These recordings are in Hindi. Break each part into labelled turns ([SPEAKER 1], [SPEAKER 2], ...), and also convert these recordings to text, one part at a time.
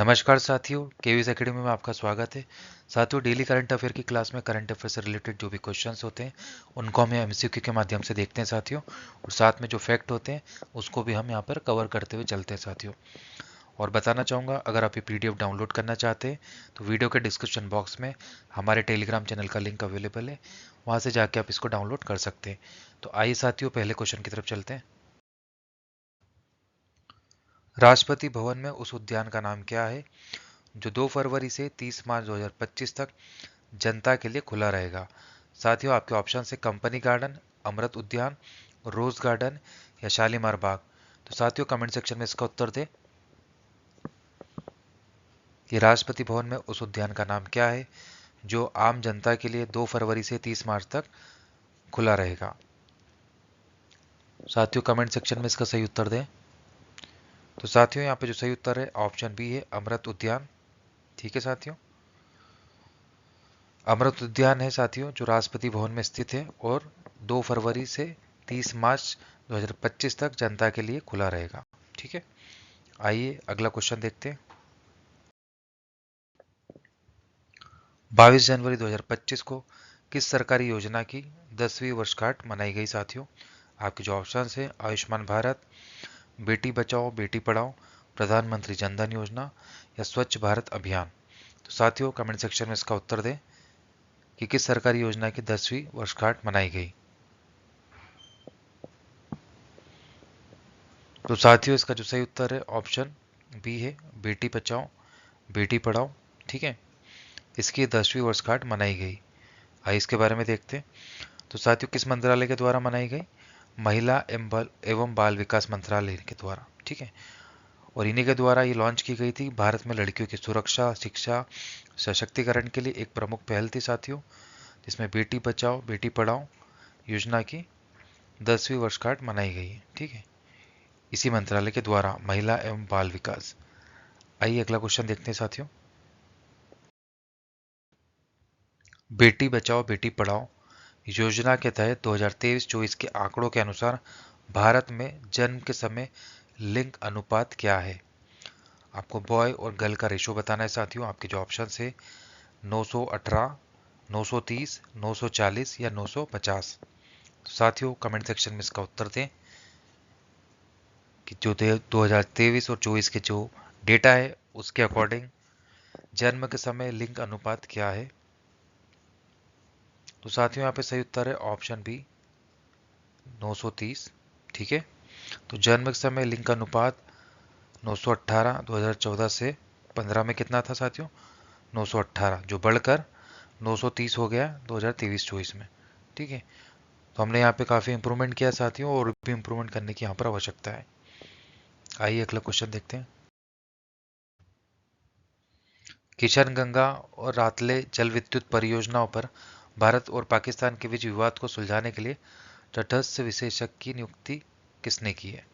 [SPEAKER 1] नमस्कार साथियों, केवीज एकेडमी में आपका स्वागत है। साथियों, डेली करंट अफेयर की क्लास में करंट अफेयर से रिलेटेड जो भी क्वेश्चंस होते हैं उनको हम एमसीक्यू के माध्यम से देखते हैं साथियों, और साथ में जो फैक्ट होते हैं उसको भी हम यहाँ पर कवर करते हुए चलते हैं साथियों। और बताना चाहूँगा, अगर आप ये पीडीएफ डाउनलोड करना चाहते हैं तो वीडियो के डिस्क्रिप्शन बॉक्स में हमारे टेलीग्राम चैनल का लिंक अवेलेबल है, वहाँ से जाके आप इसको डाउनलोड कर सकते हैं। तो आइए साथियों, पहले क्वेश्चन की तरफ चलते हैं। राष्ट्रपति भवन में उस उद्यान का नाम क्या है जो 2 फरवरी से 30 मार्च 2025 तक जनता के लिए खुला रहेगा? साथियों, आपके ऑप्शन है कंपनी गार्डन, अमृत उद्यान, रोज गार्डन या शालीमार बाग। तो साथियों, कमेंट सेक्शन में इसका उत्तर दें। ये राष्ट्रपति भवन में उस उद्यान का नाम क्या है जो आम जनता के लिए 2 फरवरी से 30 मार्च तक खुला रहेगा? साथियों, कमेंट सेक्शन में इसका सही उत्तर दें। तो साथियों, यहाँ पे जो सही उत्तर है ऑप्शन बी है, अमृत उद्यान। ठीक है साथियों, अमृत उद्यान है साथियों जो राष्ट्रपति भवन में स्थित है और 2 फरवरी से 30 मार्च 2025 तक जनता के लिए खुला रहेगा। ठीक है, आइए अगला क्वेश्चन देखते हैं। 22 जनवरी 2025 को किस सरकारी योजना की 10वीं वर्षगांठ मनाई गई साथियों? आपके जो ऑप्शन है आयुष्मान भारत, बेटी बचाओ बेटी पढ़ाओ, प्रधानमंत्री जन धन योजना या स्वच्छ भारत अभियान। तो साथियों, कमेंट सेक्शन में इसका उत्तर दें कि किस सरकारी योजना की 10वीं वर्षगांठ मनाई गई। तो साथियों, इसका जो सही उत्तर है ऑप्शन बी है, बेटी बचाओ बेटी पढ़ाओ। ठीक है, इसकी 10वीं वर्षगांठ मनाई गई। आइए इसके बारे में देखते हैं। तो साथियों, किस मंत्रालय के द्वारा मनाई गई? महिला एवं बाल विकास मंत्रालय के द्वारा। ठीक है, और इन्हीं के द्वारा ये लॉन्च की गई थी। भारत में लड़कियों की सुरक्षा, शिक्षा, सशक्तिकरण के लिए एक प्रमुख पहल थी साथियों, जिसमें बेटी बचाओ बेटी पढ़ाओ योजना की 10वीं वर्षगांठ मनाई गई है। ठीक है, इसी मंत्रालय के द्वारा महिला एवं बाल विकास। आइए अगला क्वेश्चन देखते हैं साथियों। बेटी बचाओ बेटी पढ़ाओ योजना के तहत 2023-24 के आंकड़ों के अनुसार भारत में जन्म के समय लिंग अनुपात क्या है? आपको बॉय और गर्ल का रेशो बताना है साथियों। आपके जो ऑप्शन है 918, 930, 940 या 950। साथियों, कमेंट सेक्शन में इसका उत्तर दें कि जो 2023 और 24 के जो डेटा है उसके अकॉर्डिंग जन्म के समय लिंग अनुपात क्या है? तो साथियों, यहाँ पे सही उत्तर है ऑप्शन बी 930। ठीक है, तो जन्म के समय लिंग का अनुपात 918 2014 से 15 में कितना था साथियों? 918, जो बढ़कर 930 हो गया 2023-24 में। ठीक है, तो हमने यहाँ पे काफ़ी इंप्रूवमेंट किया साथियों, और भी इंप्रूवमेंट करने की यहाँ पर आवश्यकता है। आइए अगला क्वेश्चन देखते हैं। किशनगंगा और रातले जल विद्युत परियोजनाओं पर भारत और पाकिस्तान के बीच विवाद को सुलझाने के लिए तटस्थ विशेषज्ञ की नियुक्ति किसने की है?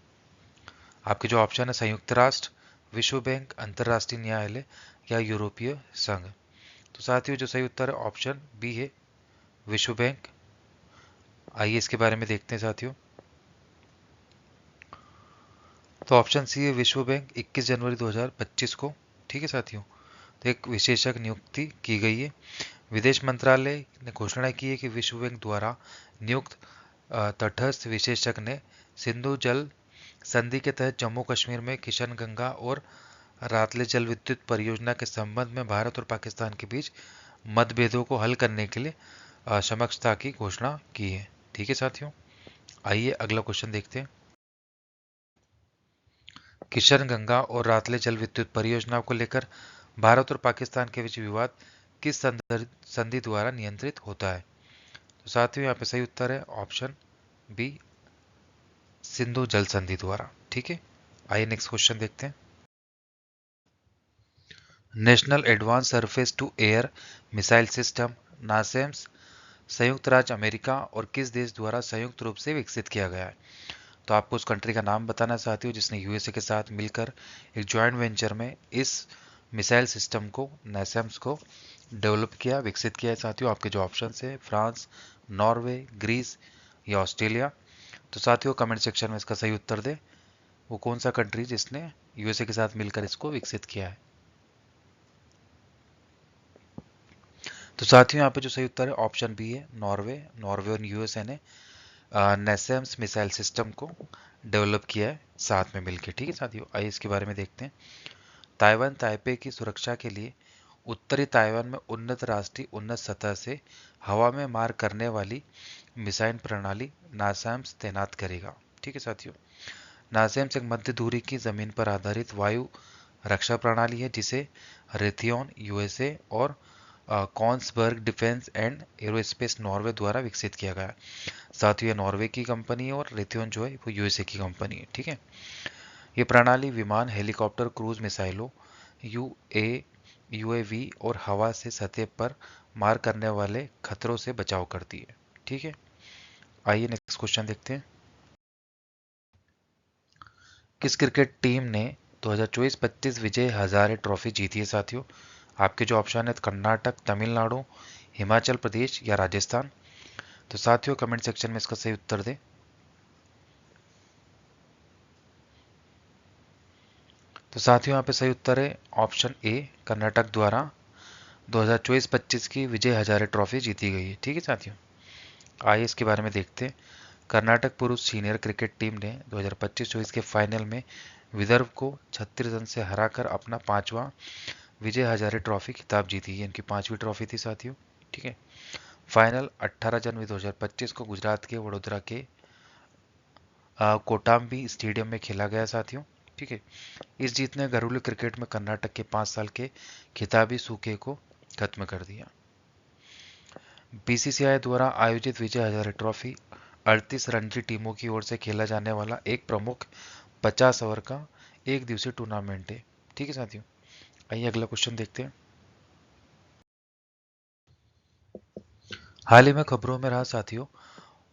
[SPEAKER 1] आपके जो ऑप्शन है संयुक्त राष्ट्र, विश्व बैंक, अंतर्राष्ट्रीय न्यायालय या यूरोपीय संघ। तो साथियों, जो सही उत्तर है ऑप्शन बी है, विश्व बैंक। आइए इसके बारे में देखते हैं साथियों। तो ऑप्शन सी है विश्व बैंक, 21 जनवरी 2025 को। ठीक है साथियों, तो एक विशेषज्ञ नियुक्ति की गई है। विदेश मंत्रालय ने घोषणा की है कि विश्व बैंक द्वारा नियुक्त तटस्थ विशेषज्ञ ने सिंधु जल संधि के तहत जम्मू कश्मीर में किशनगंगा और रातले जल विद्युत परियोजना के संबंध में भारत और पाकिस्तान के बीच मतभेदों को हल करने के लिए समझौता की घोषणा की है। ठीक है साथियों, आइए अगला क्वेश्चन देखते हैं। किशनगंगा और रातले जल विद्युत परियोजना को लेकर भारत और पाकिस्तान के बीच विवाद किस संधि द्वारा नियंत्रित होता है? तो साथियों, यहाँ पे सही उत्तर है ऑप्शन बी, सिंधु जल संधि द्वारा। ठीक है, आइए नेक्स्ट क्वेश्चन देखते हैं। National advance surface to air missile system NASAMS संयुक्त राज्य अमेरिका और किस देश द्वारा संयुक्त रूप से विकसित किया गया है? तो आपको उस कंट्री का नाम बताना चाहती हूँ जिसने यूएसए के साथ मिलकर एक जॉइंट वेंचर में इस मिसाइल सिस्टम को, नासेम्स को डेवलप किया, विकसित किया है साथियों। आपके जो ऑप्शन है फ्रांस, नॉर्वे, ग्रीस या ऑस्ट्रेलिया। तो साथियों, कमेंट सेक्शन में इसका सही उत्तर दे, वो कौन सा कंट्री जिसने यूएसए के साथ मिलकर इसको विकसित किया है। तो साथियों यहाँ पे जो सही उत्तर है ऑप्शन बी है नॉर्वे। नॉर्वे और यूएसए ने नेसेम्स मिसाइल सिस्टम को डेवलप किया है साथ में मिलकर। ठीक है साथियों, आइए इसके बारे में देखते हैं। ताइवान ताइपे की सुरक्षा के लिए उत्तरी ताइवान में उन्नत राष्ट्रीय उन्नत सतह से हवा में मार करने वाली मिसाइल प्रणाली नासैम्स तैनात करेगा। ठीक है साथियों, नासैम्स एक मध्य दूरी की जमीन पर आधारित वायु रक्षा प्रणाली है जिसे रेथियोन यूएसए और Kongsberg defence and aerospace Norway द्वारा विकसित किया गया। साथियों, ये नॉर्वे की कंपनी है और रेथियोन जो है वो यूएसए की कंपनी है। ठीक है, ये प्रणाली विमान, हेलीकॉप्टर, क्रूज मिसाइलों, यूएवी और हवा से सतह पर मार करने वाले खतरों से बचाव करती है। ठीक है, आइए नेक्स्ट क्वेश्चन देखते हैं। किस क्रिकेट टीम ने 2024-25 विजय हजारे ट्रॉफी जीती है साथियों? आपके जो ऑप्शन है कर्नाटक, तमिलनाडु, हिमाचल प्रदेश या राजस्थान। तो साथियों कमेंट सेक्शन में इसका सही उत्तर दें। तो साथियों यहाँ पे सही उत्तर है ऑप्शन ए, कर्नाटक द्वारा 2024-25 की विजय हजारे ट्रॉफी जीती गई है। ठीक है साथियों, आइए इसके बारे में देखते हैं। कर्नाटक पुरुष सीनियर क्रिकेट टीम ने 2025-24 के फाइनल में विदर्भ को 36 रन से हराकर अपना 5वां विजय हजारे ट्रॉफी खिताब जीती है। इनकी 5वीं ट्रॉफी थी साथियों। ठीक है, फाइनल 18 जनवरी 2025 को गुजरात के वडोदरा के कोटाम्बी स्टेडियम में खेला गया साथियों। ठीक है, इस जीत ने घरेलू क्रिकेट में कर्नाटक के 5 साल के खिताबी सूखे को खत्म कर दिया। बीसीसीआई द्वारा आयोजित विजय हजारे ट्रॉफी 38 रणजी टीमों की ओर से खेला जाने वाला एक प्रमुख 50 ओवर का एक दिवसीय टूर्नामेंट है। ठीक है साथियों, आइए अगला क्वेश्चन देखते हैं। हाल ही में खबरों में रहा साथियों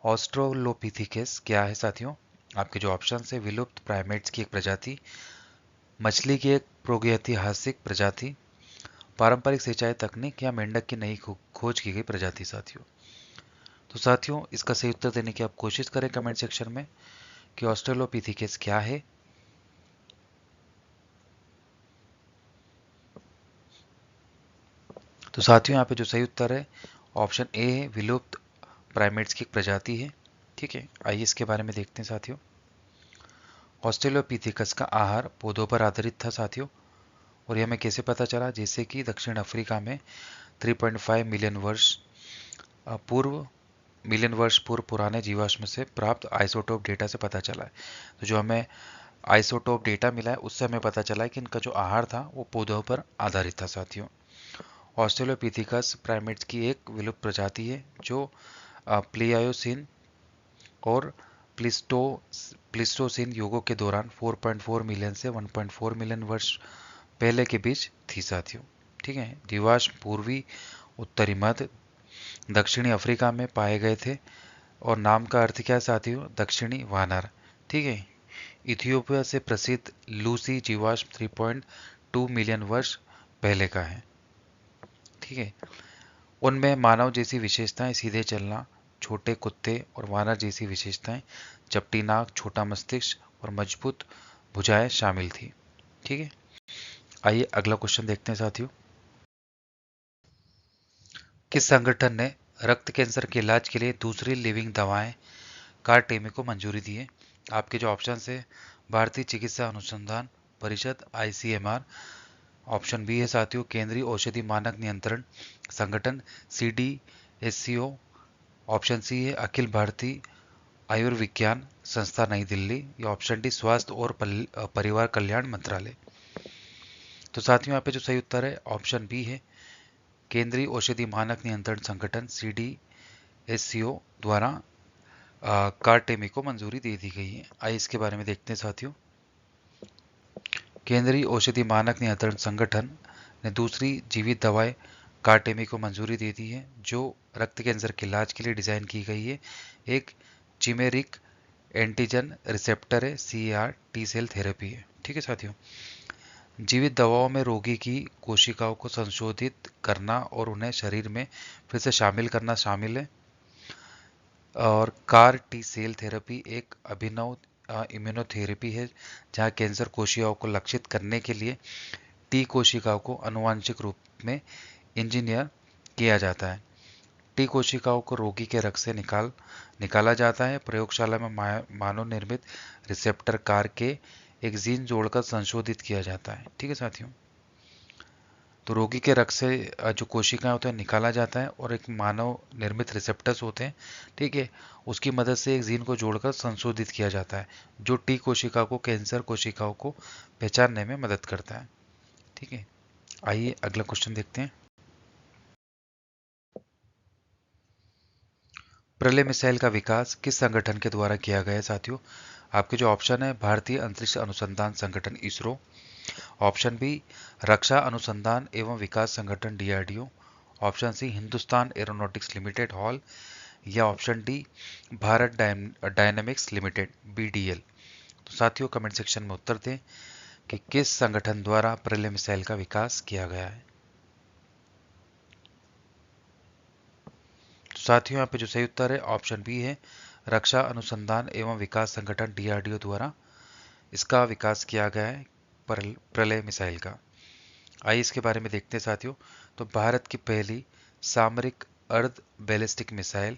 [SPEAKER 1] ऑस्ट्रोलोपिथिकेस क्या है साथियों? आपके जो ऑप्शन है विलुप्त प्राइमेट्स की एक प्रजाति, मछली की एक प्रागैतिहासिक प्रजाति, पारंपरिक सिंचाई तकनीक या मेंढक की नई खोज की गई प्रजाति साथियों। तो साथियों इसका सही उत्तर देने की आप कोशिश करें कमेंट सेक्शन में कि ऑस्ट्रेलोपिथिकेस क्या है। तो साथियों यहाँ पे जो सही उत्तर है ऑप्शन ए है, विलुप्त प्राइमेट्स की एक प्रजाति है। ठीक है, आइए इसके बारे में देखते हैं साथियों। ऑस्ट्रेलोपिथिकस का आहार पौधों पर आधारित था साथियों, और यह हमें कैसे पता चला? जैसे कि दक्षिण अफ्रीका में 3.5 मिलियन वर्ष पूर्व पुराने जीवाश्म से प्राप्त आइसोटोप डेटा से पता चला है। तो जो हमें आइसोटोप डेटा मिला है उससे हमें पता चला है कि इनका जो आहार था वो पौधों पर आधारित था साथियों। ऑस्ट्रेलोपिथिकस प्राइमेट्स की एक विलुप्त प्रजाति है जो प्लियायोसिन और प्लिस्टोसिन युगों के दौरान 4.4 मिलियन से 1.4 मिलियन वर्ष पहले के बीच थी साथियों। ठीक है, जीवाश्म पूर्वी, उत्तरी मध्य, दक्षिणी अफ्रीका में पाए गए थे और नाम का अर्थ क्या है साथियों? दक्षिणी वानर। ठीक है, इथियोपिया से प्रसिद्ध लूसी जीवाश्म 3.2 मिलियन वर्ष पहले का है। ठीक है, उनमें मानव जैसी विशेषताएं, सीधे चलना, छोटे कुत्ते और वानर जैसी विशेषताएं, चपटी नाक, छोटा मस्तिष्क और मजबूत भुजाएं शामिल थी। ठीक है, आइए अगला क्वेश्चन देखते हैं साथियों। किस संगठन ने रक्त कैंसर के इलाज के लिए दूसरी लिविंग दवाएं कार्टेमी को मंजूरी दी है? आपके जो ऑप्शन है भारतीय चिकित्सा अनुसंधान परिषद आईसीएमआर, ऑप्शन बी है साथियों केंद्रीय औषधि मानक नियंत्रण संगठन सीडीएससीओ, ऑप्शन सी है अखिल भारतीय आयुर्विज्ञान संस्था नई दिल्ली, या ऑप्शन डी स्वास्थ्य और परिवार कल्याण मंत्रालय। तो साथियों यहाँ पे जो सही उत्तर है ऑप्शन बी है केंद्रीय औषधि मानक नियंत्रण संगठन सीडीएससीओ द्वारा कार्टेमी को मंजूरी दे दी गई है। आइए इसके बारे में देखते हैं साथियों। केंद्रीय औषधि मानक नियंत्रण संगठन ने दूसरी जीवित दवाएं कार्टेमी को मंजूरी दे दी है जो रक्त कैंसर के इलाज के लिए डिजाइन की गई है। एक चिमेरिक एंटीजन रिसेप्टर है, सीआर टी सेल थेरेपी है। ठीक है साथियों, जीवित दवाओं में रोगी की कोशिकाओं को संशोधित करना और उन्हें शरीर में फिर से शामिल करना शामिल है। और कार टी सेल थेरेपी एक अभिनव इम्यूनोथेरेपी है जहां कैंसर कोशिकाओं को लक्षित करने के लिए टी कोशिकाओं को आनुवांशिक रूप में इंजीनियर किया जाता है। टी कोशिकाओं को रोगी के रक्त से निकाला जाता है। प्रयोगशाला में मानव निर्मित रिसेप्टर कार के एक जीन जोड़कर संशोधित किया जाता है। ठीक है साथियों, तो रोगी के रक्त से जो कोशिकाएं होते हैं निकाला जाता है और एक मानव निर्मित रिसेप्टर्स होते हैं, ठीक है, उसकी मदद से एक जीन को जोड़कर संशोधित किया जाता है जो टी कोशिका को कैंसर कोशिकाओं को पहचानने में मदद करता है। ठीक है, आइए अगला क्वेश्चन देखते हैं। प्रलय मिसाइल का विकास किस संगठन के द्वारा किया गया है साथियों? आपके जो ऑप्शन है, भारतीय अंतरिक्ष अनुसंधान संगठन इसरो, ऑप्शन बी रक्षा अनुसंधान एवं विकास संगठन DRDO, option C Hindustan aeronautics limited HAL, या option D Bharat dynamics limited BDL. तो साथियों कमेंट सेक्शन में उत्तर दें कि किस संगठन द्वारा प्रलय मिसाइल का विकास किया गया है। तो साथियों यहाँ पे जो सही उत्तर है ऑप्शन बी है, रक्षा अनुसंधान एवं विकास संगठन डीआरडीओ द्वारा इसका विकास किया गया है प्रलय मिसाइल का। आइए इसके बारे में देखते हैं साथियों। तो भारत की पहली सामरिक अर्ध बैलिस्टिक मिसाइल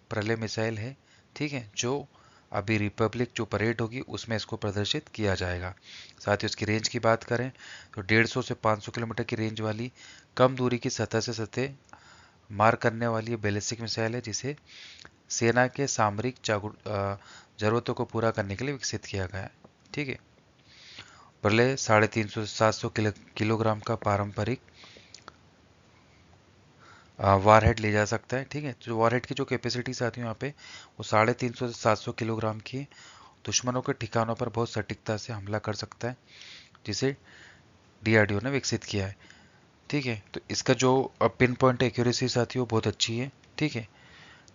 [SPEAKER 1] प्रलय मिसाइल है, ठीक है, जो अभी रिपब्लिक जो परेड होगी उसमें इसको प्रदर्शित किया जाएगा। साथियों इसकी रेंज की बात करें तो 150 से 500 किलोमीटर की रेंज वाली कम दूरी की सतह से सतह मार करने वाली बैलिस्टिक मिसाइल है जिसे सेना के सामरिक जरूरतों को पूरा करने के लिए विकसित किया गया है। ठीक है, प्रलय 350 से 700 किलोग्राम का पारंपरिक वारहेड ले जा सकता है। ठीक है, जो वारहेड की जो कैपेसिटी साथियों यहाँ पे वो 350 से 700 किलोग्राम की है। दुश्मनों के ठिकानों पर बहुत सटीकता से हमला कर सकता है जिसे डीआरडीओ ने विकसित किया है। ठीक है, तो इसका जो पिन पॉइंट एक्यूरेसी साथियों बहुत अच्छी है। ठीक है,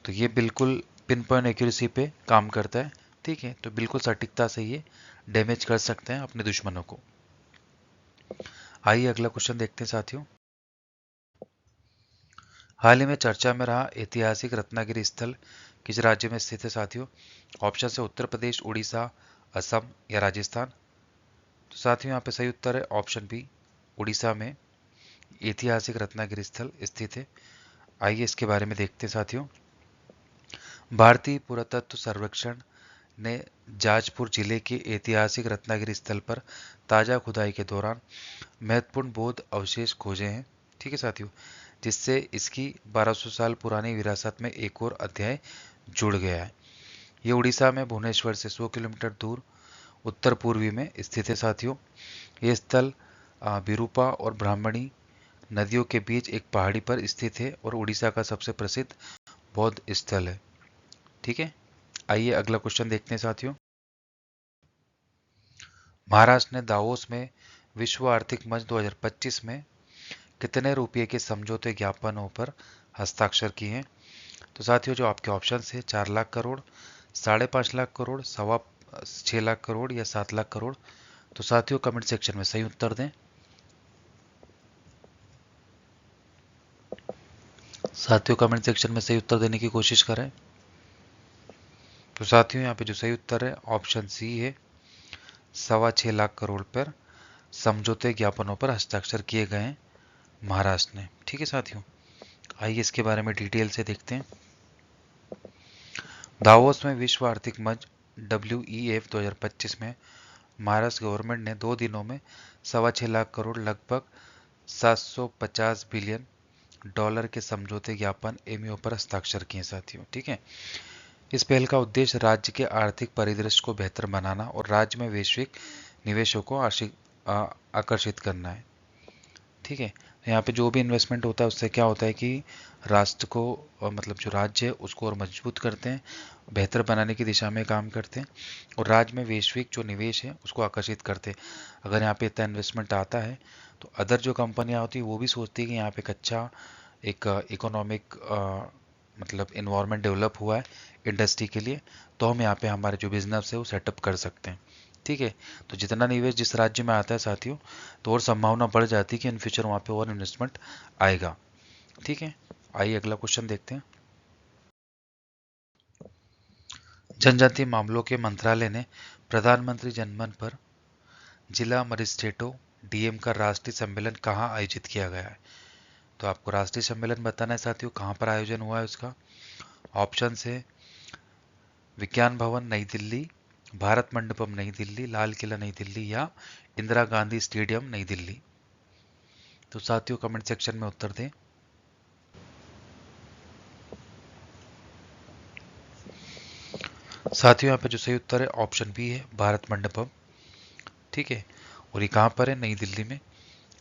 [SPEAKER 1] तो ये बिल्कुल पिन पॉइंट एक्यूरेसी पे काम करता है। ठीक है, तो बिल्कुल सटीकता से ये डैमेज कर सकते हैं अपने दुश्मनों को। आइए अगला क्वेश्चन देखते हैं साथियों। हाल ही में चर्चा में रहा ऐतिहासिक रत्नागिरी स्थल किस राज्य में स्थित है साथियों? ऑप्शन है उत्तर प्रदेश, उड़ीसा, असम या राजस्थान। तो साथियों यहाँ पे सही उत्तर है ऑप्शन बी, उड़ीसा में ऐतिहासिक रत्नागिरी स्थल स्थित है। आइए इसके बारे में देखते हैं साथियों। भारतीय पुरातत्व सर्वेक्षण ने जाजपुर जिले के ऐतिहासिक रत्नागिरी स्थल पर ताजा खुदाई के दौरान महत्वपूर्ण बौद्ध अवशेष खोजे हैं। ठीक है साथियों, जिससे इसकी 1200 साल पुरानी विरासत में एक और अध्याय जुड़ गया है। ये उड़ीसा में भुवनेश्वर से 100 किलोमीटर दूर उत्तर पूर्वी में स्थित है साथियों। ये स्थल बिरूपा और ब्राह्मणी नदियों के बीच एक पहाड़ी पर स्थित है और उड़ीसा का सबसे प्रसिद्ध बौद्ध स्थल है। ठीक है, आइए अगला क्वेश्चन देखते हैं साथियों। महाराष्ट्र ने दावोस में विश्व आर्थिक मंच 2025 में कितने रुपये के समझौते ज्ञापनों पर हस्ताक्षर किए हैं? तो साथियों जो आपके ऑप्शन है 4 लाख करोड़, 5.5 लाख करोड़, 6.25 लाख करोड़ या 7 लाख करोड़। तो साथियों कमेंट सेक्शन में सही उत्तर दें। साथियों कमेंट सेक्शन में सही उत्तर देने की कोशिश करें। तो साथियों यहाँ पे जो सही उत्तर है ऑप्शन सी है, 6.25 लाख करोड़ पर समझौते ज्ञापनों पर हस्ताक्षर किए गए हैं महाराष्ट्र ने। ठीक है साथियों, आइए इसके बारे में डिटेल से देखते हैं। दावोस में विश्व आर्थिक मंच WEF 2025 में महाराष्ट्र गवर्नमेंट ने 2 दिनों में 6.25 लाख करोड़ लगभग 750 बिलियन डॉलर के समझौते ज्ञापन एमओयू पर हस्ताक्षर किए साथियों। ठीक है, इस पहल का उद्देश्य राज्य के आर्थिक परिदृश्य को बेहतर बनाना और राज्य में वैश्विक निवेशों को आकर्षित करना है। ठीक है, यहाँ पे जो भी इन्वेस्टमेंट होता है उससे क्या होता है कि राष्ट्र को मतलब जो राज्य है उसको और मजबूत करते हैं, बेहतर बनाने की दिशा में काम करते हैं और राज्य में वैश्विक जो निवेश है उसको आकर्षित करते हैं। अगर यहाँ पे इतना इन्वेस्टमेंट आता है तो अदर जो कंपनियाँ होती है वो भी सोचती है कि यहाँ पे एक अच्छा एक इकोनॉमिक मतलब इन्वायरमेंट डेवलप हुआ है इंडस्ट्री के लिए, तो हम यहाँ पे हमारे जो बिजनेस है वो सेटअप कर सकते हैं। ठीक है, तो जितना निवेश जिस राज्य में आता है साथियों तो और संभावना बढ़ जाती है कि इन फ्यूचर वहाँ पे और इन्वेस्टमेंट आएगा। ठीक है, आइए अगला क्वेश्चन देखते हैं। जनजातीय मामलों के मंत्रालय ने प्रधानमंत्री जनमन पर जिला मजिस्ट्रेटों डीएम का राष्ट्रीय सम्मेलन कहाँ आयोजित किया गया है? तो आपको राष्ट्रीय सम्मेलन बताना है साथियों, कहाँ पर आयोजन हुआ है उसका। ऑप्शन है विज्ञान भवन नई दिल्ली, भारत मंडपम नई दिल्ली, लाल किला नई दिल्ली या इंदिरा गांधी स्टेडियम नई दिल्ली। तो साथियों कमेंट सेक्शन में उत्तर दें। साथियों यहाँ पे जो सही उत्तर है ऑप्शन बी है, भारत मंडपम। ठीक है, और ये कहाँ पर है? नई दिल्ली में।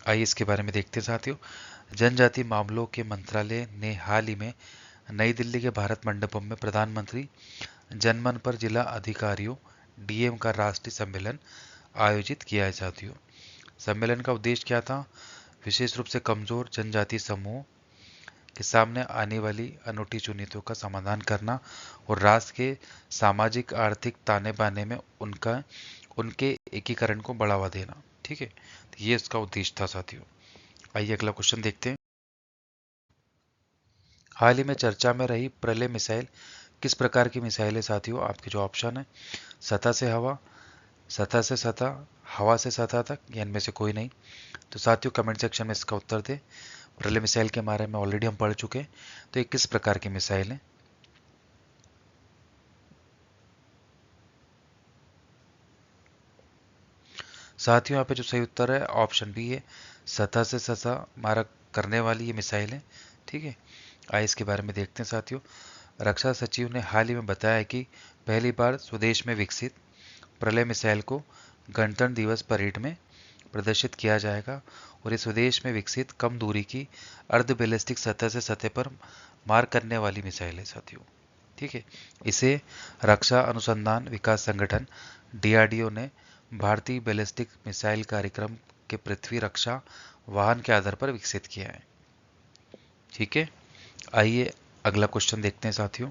[SPEAKER 1] आइए इसके बारे में देखते हैं साथियों। जनजातीय मामलों के मंत्रालय ने हाल ही में नई दिल्ली के भारत मंडपम में प्रधानमंत्री जनमन पर जिला अधिकारियों डीएम का राष्ट्रीय सम्मेलन आयोजित किया है साथियों। सम्मेलन का उद्देश्य क्या था? विशेष रूप से कमजोर जनजातीय समूह के सामने आने वाली अनूठी चुनौतियों का समाधान करना और राष्ट्र के सामाजिक आर्थिक ताने बाने में उनके एकीकरण को बढ़ावा देना। ठीक है, तो ये इसका उद्देश्य था साथियों। आइए अगला क्वेश्चन देखते हैं। हाल ही में चर्चा में रही प्रलय मिसाइल किस प्रकार की मिसाइल है साथियों? आपके जो ऑप्शन है सतह से हवा, सतह से सतह, हवा से सतह तक, या इनमें से कोई नहीं। तो साथियों कमेंट सेक्शन में इसका उत्तर दे। प्रलय मिसाइल के बारे में ऑलरेडी हम पढ़ चुके हैं, तो ये किस प्रकार की मिसाइल है? साथियों यहाँ पे जो सही उत्तर है ऑप्शन बी है, सतह से सतह मारा करने वाली ये मिसाइल है। ठीक है, आइए इसके बारे में देखते हैं साथियों। रक्षा सचिव ने हाल ही में बताया कि पहली बार स्वदेश में विकसित प्रलय मिसाइल को गणतंत्र दिवस परेड में प्रदर्शित किया जाएगा और इस स्वदेश में विकसित कम दूरी की अर्ध बैलिस्टिक सतह से सतह पर मार करने वाली मिसाइल है साथियों। ठीक है, इसे रक्षा अनुसंधान विकास संगठन डीआरडीओ ने भारतीय बैलिस्टिक मिसाइल कार्यक्रम के पृथ्वी रक्षा वाहन के आधार पर विकसित किया है। ठीक है, आइए अगला क्वेश्चन देखते हैं साथियों।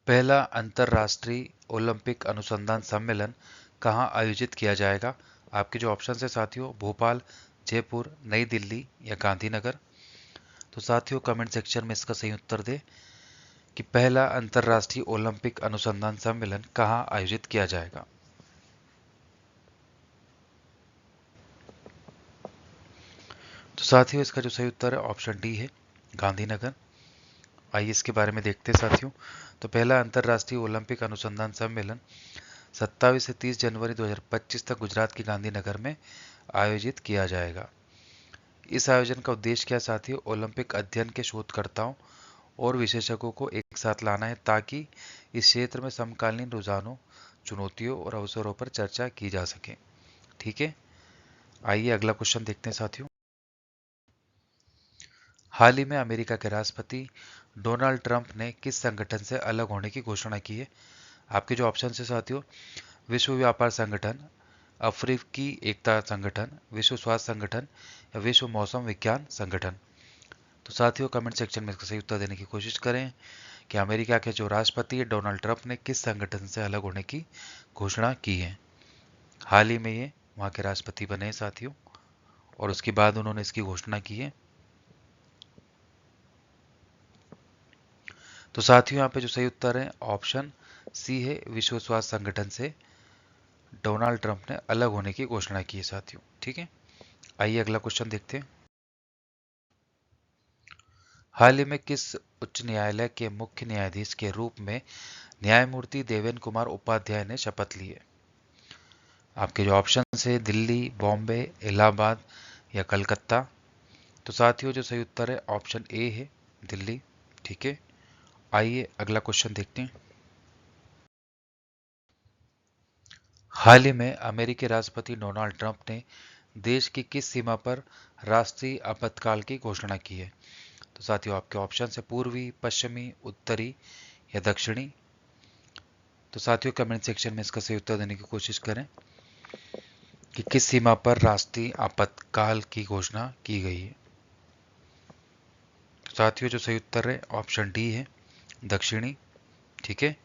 [SPEAKER 1] पहला अंतर्राष्ट्रीय ओलंपिक अनुसंधान सम्मेलन कहाँ आयोजित किया जाएगा? आपके जो ऑप्शन है साथियों भोपाल, जयपुर, नई दिल्ली या गांधीनगर। तो साथियों कमेंट सेक्शन में इसका सही उत्तर दे कि पहला अंतर्राष्ट्रीय ओलंपिक अनुसंधान सम्मेलन कहाँ आयोजित किया जाएगा। तो साथियों इसका जो सही उत्तर है ऑप्शन डी है, गांधीनगर। आइए इसके बारे में देखते हैं साथियों। तो पहला अंतर्राष्ट्रीय ओलंपिक अनुसंधान सम्मेलन 27 से 30 जनवरी 2025 तक गुजरात के गांधीनगर में आयोजित किया जाएगा। इस आयोजन का उद्देश्य क्या साथियों? ओलंपिक अध्ययन के शोधकर्ताओं और विशेषज्ञों को एक साथ लाना है ताकि इस क्षेत्र में समकालीन रुझानों, चुनौतियों और अवसरों पर चर्चा की जा सके। ठीक है, आइए अगला क्वेश्चन देखते हैं साथियों। हाल ही में अमेरिका के राष्ट्रपति डोनाल्ड ट्रंप ने किस संगठन से अलग होने की घोषणा की है? आपके जो ऑप्शन है साथियों विश्व व्यापार संगठन, अफ्रीकी एकता संगठन, विश्व स्वास्थ्य संगठन या विश्व मौसम विज्ञान संगठन। तो साथियों कमेंट सेक्शन में इसका सही उत्तर देने की कोशिश करें कि अमेरिका के जो राष्ट्रपति है डोनाल्ड ट्रंप ने किस संगठन से अलग होने की घोषणा की है। हाल ही में ये वहाँ के राष्ट्रपति बने हैं साथियों, और उसके बाद उन्होंने इसकी घोषणा की है। तो साथियों यहाँ पे जो सही उत्तर है ऑप्शन सी है, विश्व स्वास्थ्य संगठन से डोनाल्ड ट्रंप ने अलग होने की घोषणा की है साथियों। ठीक है, आइए अगला क्वेश्चन देखते हैं। हाल ही में किस उच्च न्यायालय के मुख्य न्यायाधीश के रूप में न्यायमूर्ति देवेन कुमार उपाध्याय ने शपथ ली है? आपके जो ऑप्शन है दिल्ली, बॉम्बे, इलाहाबाद या कलकत्ता। तो साथियों जो सही उत्तर है ऑप्शन ए है, दिल्ली। ठीक है, आइए अगला क्वेश्चन देखते हैं। हाल ही में अमेरिकी राष्ट्रपति डोनाल्ड ट्रंप ने देश की किस सीमा पर राष्ट्रीय आपातकाल की घोषणा की है? तो साथियों आपके ऑप्शन है पूर्वी, पश्चिमी, उत्तरी या दक्षिणी। तो साथियों कमेंट सेक्शन में इसका सही उत्तर देने की कोशिश करें कि किस सीमा पर राष्ट्रीय आपातकाल की घोषणा की गई है। तो साथियों जो सही उत्तर है ऑप्शन डी है, दक्षिणी। ठीक है,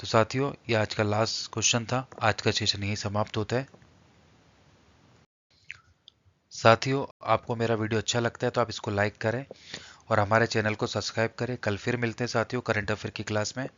[SPEAKER 1] तो साथियों ये आज का लास्ट क्वेश्चन था। आज का सेशन यही समाप्त होता है। साथियों आपको मेरा वीडियो अच्छा लगता है तो आप इसको लाइक करें और हमारे चैनल को सब्सक्राइब करें। कल फिर मिलते हैं साथियों करंट अफेयर की क्लास में।